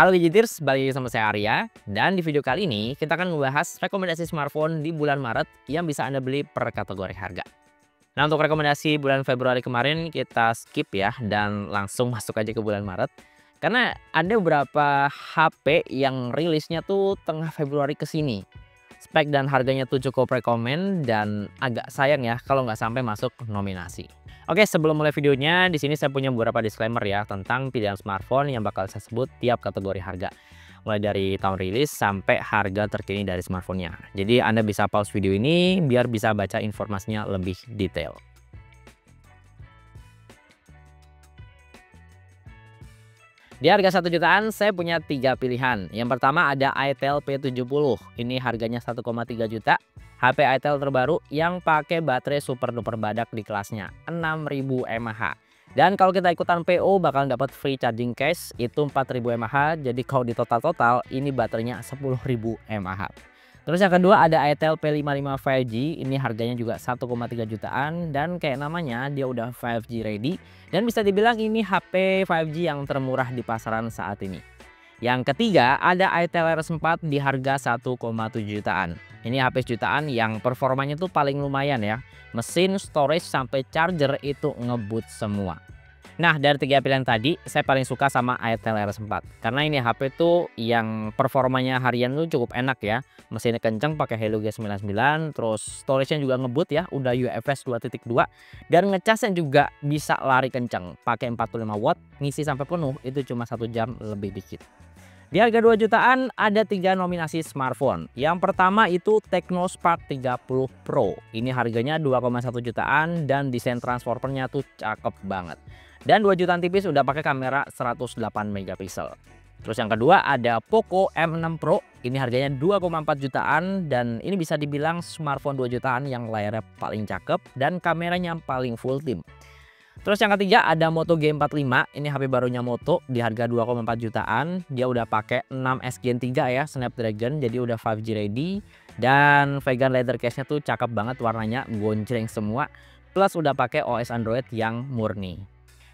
Halo Digiters, balik lagi sama saya Arya. Dan di video kali ini kita akan membahas rekomendasi smartphone di bulan Maret yang bisa Anda beli per kategori harga. Nah, untuk rekomendasi bulan Februari kemarin kita skip ya dan langsung masuk aja ke bulan Maret. Karena ada beberapa HP yang rilisnya tuh tengah Februari ke sini. Spek dan harganya tuh cukup rekomen dan agak sayang ya kalau nggak sampai masuk nominasi. Oke, sebelum mulai videonya, di sini saya punya beberapa disclaimer ya tentang pilihan smartphone yang bakal saya sebut tiap kategori harga. Mulai dari tahun rilis sampai harga terkini dari smartphone-nya. Jadi Anda bisa pause video ini biar bisa baca informasinya lebih detail. Di harga 1 jutaan saya punya 3 pilihan. Yang pertama ada Itel P70. Ini harganya 1,3 juta. HP Itel terbaru yang pakai baterai super duper badak di kelasnya 6000 mAh. Dan kalau kita ikutan PO bakal dapat free charging case itu 4000 mAh. Jadi kalau di total ini baterainya 10.000 mAh. Terus yang kedua ada Itel P55 5G. Ini harganya juga 1,3 jutaan dan kayak namanya dia udah 5G ready dan bisa dibilang ini HP 5G yang termurah di pasaran saat ini. Yang ketiga ada Itel RS4 di harga 1,7 jutaan. Ini HP jutaan yang performanya tuh paling lumayan ya. Mesin, storage sampai charger itu ngebut semua. Nah, dari 3 pilihan tadi saya paling suka sama Itel RS4 karena ini HP tuh yang performanya harian tuh cukup enak ya. Mesinnya kenceng pakai Helio G99, terus storage-nya juga ngebut ya, udah UFS 2.2 dan ngecasnya juga bisa lari kenceng, pakai 45 watt, ngisi sampai penuh itu cuma 1 jam lebih dikit. Di harga 2 jutaan ada 3 nominasi smartphone. Yang pertama itu Tecno Spark 30 Pro. Ini harganya 2,1 jutaan dan desain transformernya tuh cakep banget. Dan 2 jutaan tipis udah pakai kamera 108 megapiksel. Terus yang kedua ada Poco M6 Pro. Ini harganya 2,4 jutaan dan ini bisa dibilang smartphone 2 jutaan yang layarnya paling cakep dan kameranya paling full tim. Terus yang ketiga ada Moto G45. Ini HP barunya Moto di harga 2,4 jutaan. Dia udah pakai 6S Gen 3 ya, Snapdragon, jadi udah 5G ready. Dan vegan leather case-nya tuh cakep banget, warnanya gonceng semua. Plus udah pakai OS Android yang murni.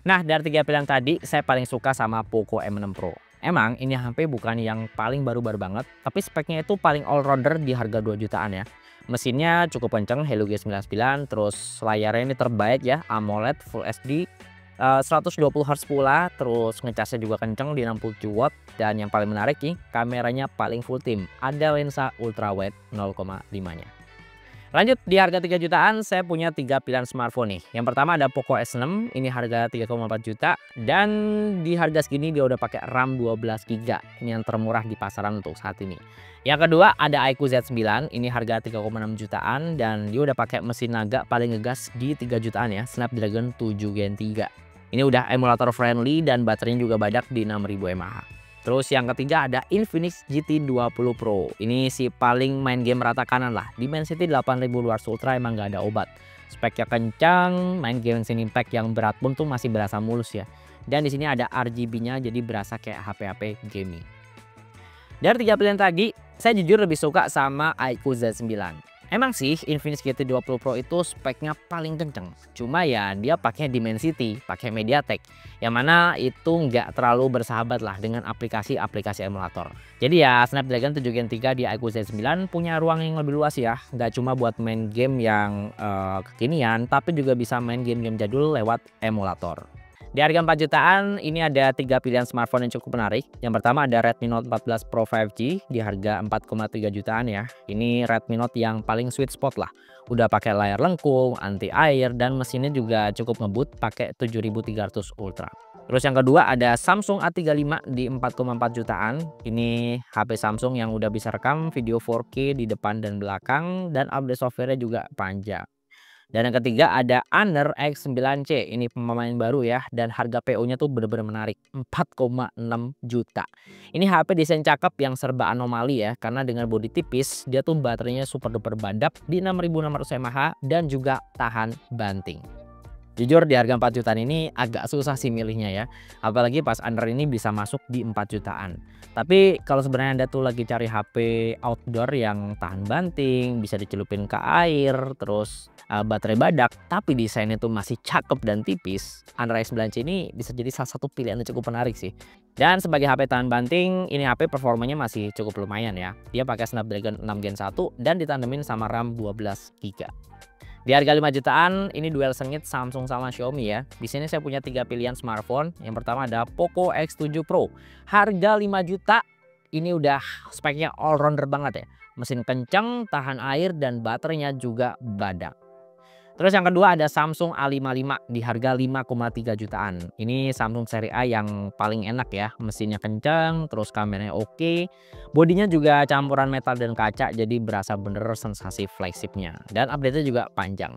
Nah, dari 3 pilihan tadi saya paling suka sama Poco M6 Pro. Emang ini HP bukan yang paling baru-baru banget, tapi speknya itu paling all rounder di harga 2 jutaan ya. Mesinnya cukup kenceng, Helio G99, terus layarnya ini terbaik ya, AMOLED Full HD, 120Hz pula, terus ngecasnya juga kenceng di 67 watt, dan yang paling menarik nih, kameranya paling full tim, ada lensa ultra wide 0,5-nya. Lanjut di harga 3 jutaan saya punya 3 pilihan smartphone nih. Yang pertama ada Poco S6, ini harga 3,4 juta dan di harga segini dia udah pakai RAM 12 GB. Ini yang termurah di pasaran untuk saat ini. Yang kedua ada iQOO Z9, ini harga 3,6 jutaan dan dia udah pakai mesin naga paling ngegas di 3 jutaan ya, Snapdragon 7 Gen 3. Ini udah emulator friendly dan baterainya juga badak di 6000 mAh. Terus yang ketiga ada Infinix GT20 Pro. Ini si paling main game rata kanan lah. Dimensity 8000 luar ultra emang gak ada obat. Speknya kencang, main game Genshin Impact yang berat pun tuh masih berasa mulus ya. Dan di sini ada RGB-nya jadi berasa kayak HP-HP gaming. Dari 3 pilihan tadi, saya jujur lebih suka sama iQOO Z9. Emang sih Infinix GT20 Pro itu speknya paling kenceng. Cuma ya dia pakai Dimensity, pakai MediaTek. Yang mana itu nggak terlalu bersahabat lah dengan aplikasi-aplikasi emulator. Jadi ya Snapdragon 7 Gen 3 di iQOO Z9 punya ruang yang lebih luas ya. Nggak cuma buat main game yang kekinian, tapi juga bisa main game-game jadul lewat emulator. Di harga 4 jutaan ini ada 3 pilihan smartphone yang cukup menarik. Yang pertama ada Redmi Note 14 Pro 5G di harga 4,3 jutaan ya. Ini Redmi Note yang paling sweet spot lah. Udah pakai layar lengkung, anti air dan mesinnya juga cukup ngebut pakai 7300 Ultra. Terus yang kedua ada Samsung A35 di 4,4 jutaan. Ini HP Samsung yang udah bisa rekam video 4K di depan dan belakang dan update softwarenya juga panjang. Dan yang ketiga ada Honor X9C. Ini pemain baru ya dan harga PO-nya tuh bener-bener menarik, 4,6 juta. Ini HP desain cakep yang serba anomali ya karena dengan bodi tipis dia tuh baterainya super duper badap di 6600 mAh dan juga tahan banting. Jujur di harga 4 jutaan ini agak susah sih milihnya ya. Apalagi pas under ini bisa masuk di 4 jutaan. Tapi kalau sebenarnya Anda tuh lagi cari HP outdoor yang tahan banting, bisa dicelupin ke air, terus baterai badak, tapi desainnya tuh masih cakep dan tipis, Honor i9C ini bisa jadi salah satu pilihan yang cukup menarik sih. Dan sebagai HP tahan banting, ini HP performanya masih cukup lumayan ya. Dia pakai Snapdragon 6 Gen 1 dan ditandemin sama RAM 12 GB. Di harga 5 jutaan, ini duel sengit Samsung sama Xiaomi ya. Di sini saya punya 3 pilihan smartphone. Yang pertama ada Poco X7 Pro. Harga 5 juta, ini udah speknya all rounder banget ya. Mesin kenceng, tahan air, dan baterainya juga badak. Terus yang kedua ada Samsung A55 di harga 5,3 jutaan. Ini Samsung seri A yang paling enak ya. Mesinnya kencang, terus kameranya oke. Bodinya juga campuran metal dan kaca, jadi berasa bener sensasi flagshipnya. Dan update-nya juga panjang.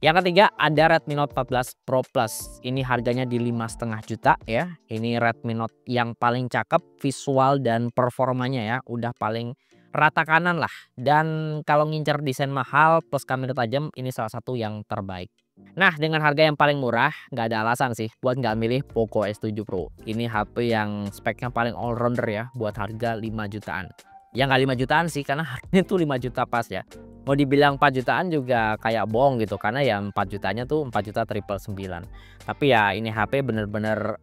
Yang ketiga ada Redmi Note 14 Pro Plus. Ini harganya di 5,5 juta ya. Ini Redmi Note yang paling cakep visual dan performanya ya. Udah paling rata kanan lah, dan kalau ngincer desain mahal plus kamera tajam, ini salah satu yang terbaik. Nah, dengan harga yang paling murah nggak ada alasan sih buat nggak milih Poco X7 Pro. Ini HP yang speknya paling all rounder ya buat harga 5 jutaan. Ya nggak 5 jutaan sih, karena harganya tuh 5 juta pas ya. Mau dibilang 4 jutaan juga kayak bohong gitu, karena ya 4 jutanya tuh 4 juta triple 9. Tapi ya ini HP bener-bener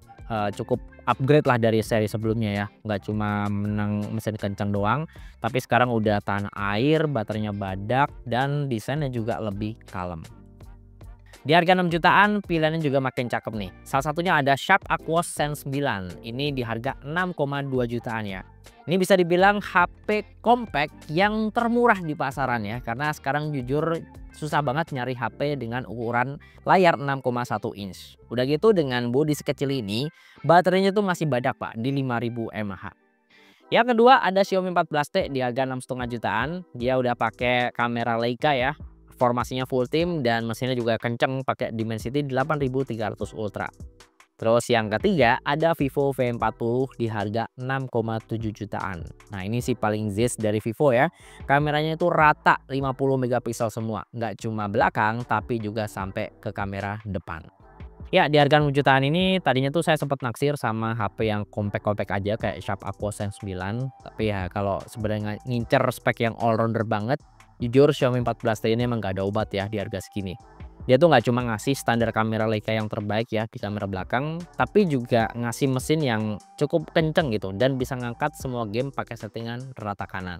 cukup upgrade lah dari seri sebelumnya ya. Nggak cuma menang mesin kencang doang, tapi sekarang udah tahan air, baterainya badak, dan desainnya juga lebih kalem. Di harga 6 jutaan pilihannya juga makin cakep nih. Salah satunya ada Sharp Aquos Sense 9. Ini di harga 6,2 jutaan ya. Ini bisa dibilang HP compact yang termurah di pasaran ya. Karena sekarang jujur susah banget nyari HP dengan ukuran layar 6,1 inch. Udah gitu dengan bodi sekecil ini, baterainya tuh masih badak Pak di 5000 mAh. Yang kedua ada Xiaomi 14T di harga 6,5 jutaan. Dia udah pakai kamera Leica ya. Formasinya full tim dan mesinnya juga kenceng pakai Dimensity 8300 Ultra. Terus yang ketiga ada Vivo V40 di harga 6,7 jutaan. Nah ini sih paling zis dari Vivo ya. Kameranya itu rata 50 megapiksel semua. Nggak cuma belakang tapi juga sampai ke kamera depan. Ya di harga 6 jutaan ini tadinya tuh saya sempat naksir sama HP yang compact-compact aja kayak Sharp Aquos Sense 9. Tapi ya kalau sebenarnya ngincer spek yang all rounder banget, jujur Xiaomi 14T ini emang gak ada obat ya di harga segini. Dia tuh nggak cuma ngasih standar kamera Leica yang terbaik ya di kamera belakang, tapi juga ngasih mesin yang cukup kenceng gitu dan bisa ngangkat semua game pakai settingan rata kanan.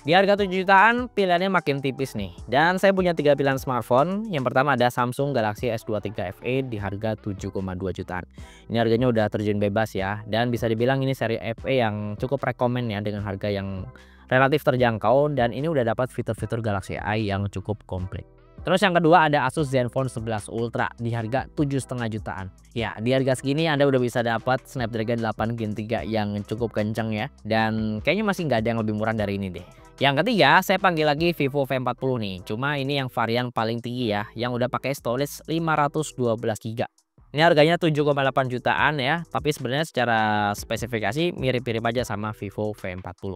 Di harga 7 jutaan pilihannya makin tipis nih. Dan saya punya 3 pilihan smartphone. Yang pertama ada Samsung Galaxy S23 FE di harga 7,2 jutaan. Ini harganya udah terjun bebas ya. Dan bisa dibilang ini seri FE yang cukup rekomen ya dengan harga yang relatif terjangkau. Dan ini udah dapat fitur-fitur Galaxy AI yang cukup komplit. Terus yang kedua ada Asus Zenfone 11 Ultra di harga 7,5 jutaan. Ya di harga segini Anda udah bisa dapat Snapdragon 8 Gen 3 yang cukup kenceng ya. Dan kayaknya masih nggak ada yang lebih murah dari ini deh. Yang ketiga saya panggil lagi Vivo V40 nih. Cuma ini yang varian paling tinggi ya, yang udah pakai storage 512 GB. Ini harganya 7,8 jutaan ya. Tapi sebenarnya secara spesifikasi mirip-mirip aja sama Vivo V40.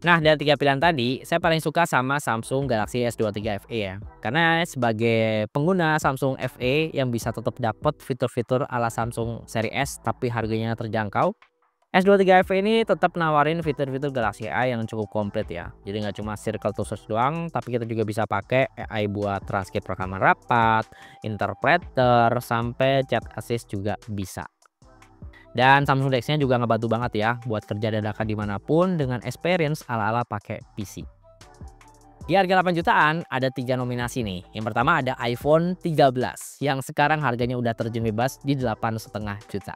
Nah dari 3 pilihan tadi saya paling suka sama Samsung Galaxy S23 FE ya. Karena sebagai pengguna Samsung FE yang bisa tetap dapat fitur-fitur ala Samsung seri S tapi harganya terjangkau, S23 FE ini tetap nawarin fitur-fitur Galaxy AI yang cukup komplit ya. Jadi nggak cuma circle to search doang, tapi kita juga bisa pakai AI buat transkrip rekaman rapat, interpreter, sampai chat assist juga bisa. Dan Samsung DeX-nya juga ngebantu banget ya buat kerja dadakan dimanapun dengan experience ala-ala pakai PC. Di harga 8 jutaan ada 3 nominasi nih. Yang pertama ada iPhone 13 yang sekarang harganya udah terjun bebas di 8,5 juta.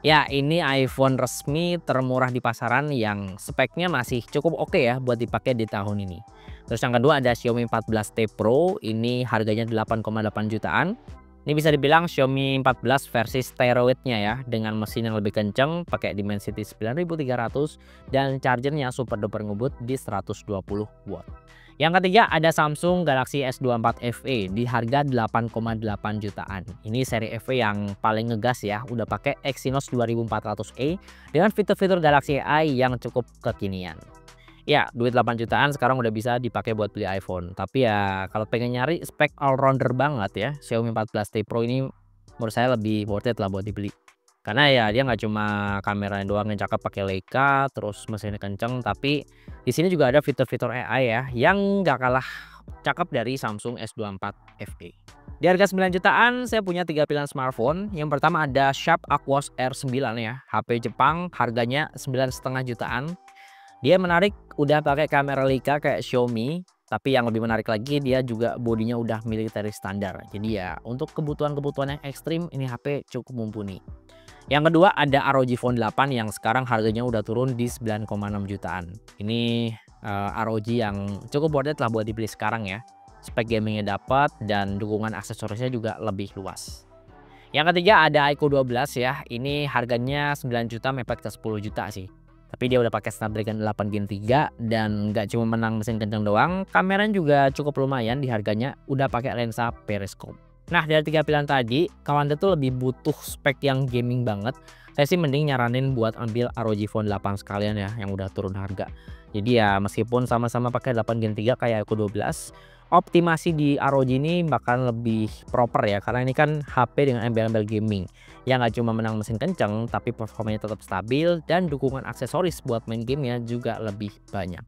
Ya ini iPhone resmi termurah di pasaran yang speknya masih cukup oke ya buat dipakai di tahun ini. Terus yang kedua ada Xiaomi 14T Pro, ini harganya 8,8 jutaan. Ini bisa dibilang Xiaomi 14 versi steroidnya ya, dengan mesin yang lebih kenceng, pakai Dimensity 9300 dan chargernya super duper ngebut di 120 watt. Yang ketiga ada Samsung Galaxy S24 FE di harga 8,8 jutaan. Ini seri FE yang paling ngegas ya, udah pakai Exynos 2400E dengan fitur-fitur Galaxy AI yang cukup kekinian. Ya, duit 8 jutaan sekarang udah bisa dipakai buat beli iPhone. Tapi ya kalau pengen nyari spek all rounder banget ya, Xiaomi 14T Pro ini menurut saya lebih worth it lah buat dibeli. Karena ya dia nggak cuma kameranya doang yang cakep pakai Leica, terus mesinnya kenceng, tapi di sini juga ada fitur-fitur AI ya yang nggak kalah cakep dari Samsung S24 FE. Di harga 9 jutaan saya punya 3 pilihan smartphone. Yang pertama ada Sharp Aquos R9 ya, HP Jepang, harganya 9,5 jutaan. Dia menarik, udah pakai kamera Leica kayak Xiaomi, tapi yang lebih menarik lagi dia juga bodinya udah military standar. Jadi ya untuk kebutuhan-kebutuhan yang ekstrim ini HP cukup mumpuni. Yang kedua ada ROG Phone 8 yang sekarang harganya udah turun di 9,6 jutaan. Ini ROG yang cukup worth it lah buat dibeli sekarang ya. Spek gamingnya dapat dan dukungan aksesorisnya juga lebih luas. Yang ketiga ada iQOO 12 ya. Ini harganya 9 juta mepet ke 10 juta sih. Tapi dia udah pakai Snapdragon 8 Gen 3 dan nggak cuma menang mesin kenceng doang, kameranya juga cukup lumayan di harganya, udah pakai lensa periscope. Nah, dari 3 pilihan tadi, kalau Anda tuh lebih butuh spek yang gaming banget, saya sih mending nyaranin buat ambil ROG Phone 8 sekalian ya, yang udah turun harga. Jadi ya meskipun sama-sama pakai 8 Gen 3 kayak iQOO 12, optimasi di ROG ini bakal lebih proper ya, karena ini kan HP dengan embel-embel gaming yang nggak cuma menang mesin kenceng tapi performanya tetap stabil dan dukungan aksesoris buat main gamenya juga lebih banyak.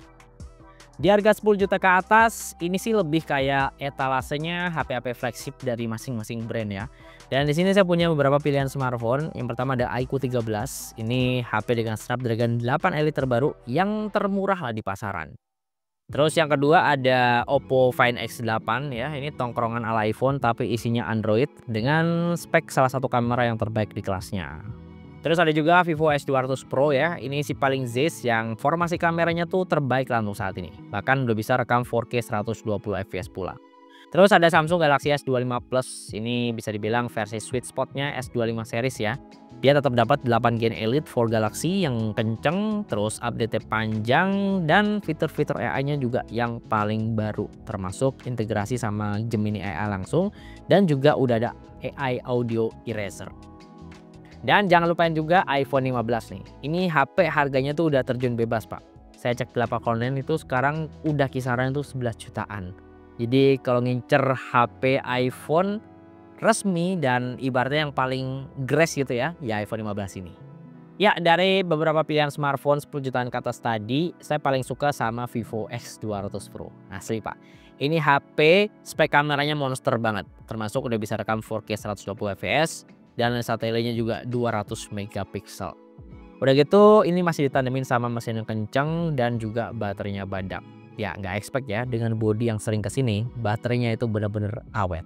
Di harga 10 juta ke atas ini sih lebih kayak etalasenya HP-HP flagship dari masing-masing brand ya. Dan di sini saya punya beberapa pilihan smartphone. Yang pertama ada iQOO 13. Ini HP dengan Snapdragon 8 Elite terbaru yang termurah lah di pasaran. Terus yang kedua ada Oppo Find X8 ya. Ini tongkrongan ala iPhone tapi isinya Android dengan spek salah satu kamera yang terbaik di kelasnya. Terus ada juga Vivo S200 Pro ya. Ini si paling Zeiss yang formasi kameranya tuh terbaik lah untuk saat ini. Bahkan udah bisa rekam 4K 120 fps pula. Terus ada Samsung Galaxy S25 Plus. Ini bisa dibilang versi sweet spotnya S25 series ya. Dia tetap dapat 8 Gen Elite for Galaxy yang kenceng, terus update panjang, dan fitur-fitur AI-nya juga yang paling baru. Termasuk integrasi sama Gemini AI langsung, dan juga udah ada AI Audio Eraser. Dan jangan lupain juga iPhone 15 nih. Ini HP harganya tuh udah terjun bebas pak. Saya cek di lapak online itu sekarang udah kisaran tuh 11 jutaan. Jadi kalau ngincer HP iPhone resmi dan ibaratnya yang paling grace gitu ya iPhone 15 ini. Ya dari beberapa pilihan smartphone 10 jutaan ke atas tadi, saya paling suka sama Vivo X200 Pro. Asli pak. Ini HP spek kameranya monster banget. Termasuk udah bisa rekam 4K 120 fps. Dan lensa telenya juga 200 megapiksel. Udah gitu ini masih ditandemin sama mesin yang kenceng dan juga baterainya badak. Ya nggak expect ya dengan bodi yang sering kesini, baterainya itu bener-bener awet.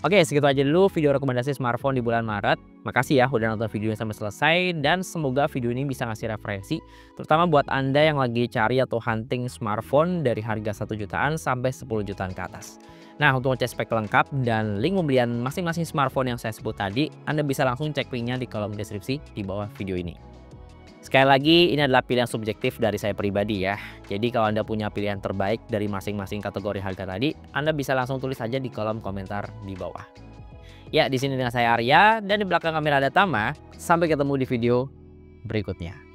Oke segitu aja dulu video rekomendasi smartphone di bulan Maret. Makasih ya udah nonton videonya sampai selesai dan semoga video ini bisa ngasih referensi. Terutama buat Anda yang lagi cari atau hunting smartphone dari harga 1 jutaan sampai 10 jutaan ke atas. Nah untuk ngecek spek lengkap dan link pembelian masing-masing smartphone yang saya sebut tadi, Anda bisa langsung cek linknya di kolom deskripsi di bawah video ini. Sekali lagi ini adalah pilihan subjektif dari saya pribadi ya. Jadi kalau Anda punya pilihan terbaik dari masing-masing kategori harga tadi, Anda bisa langsung tulis aja di kolom komentar di bawah. Ya di sini dengan saya Arya dan di belakang kamera ada Tama. Sampai ketemu di video berikutnya.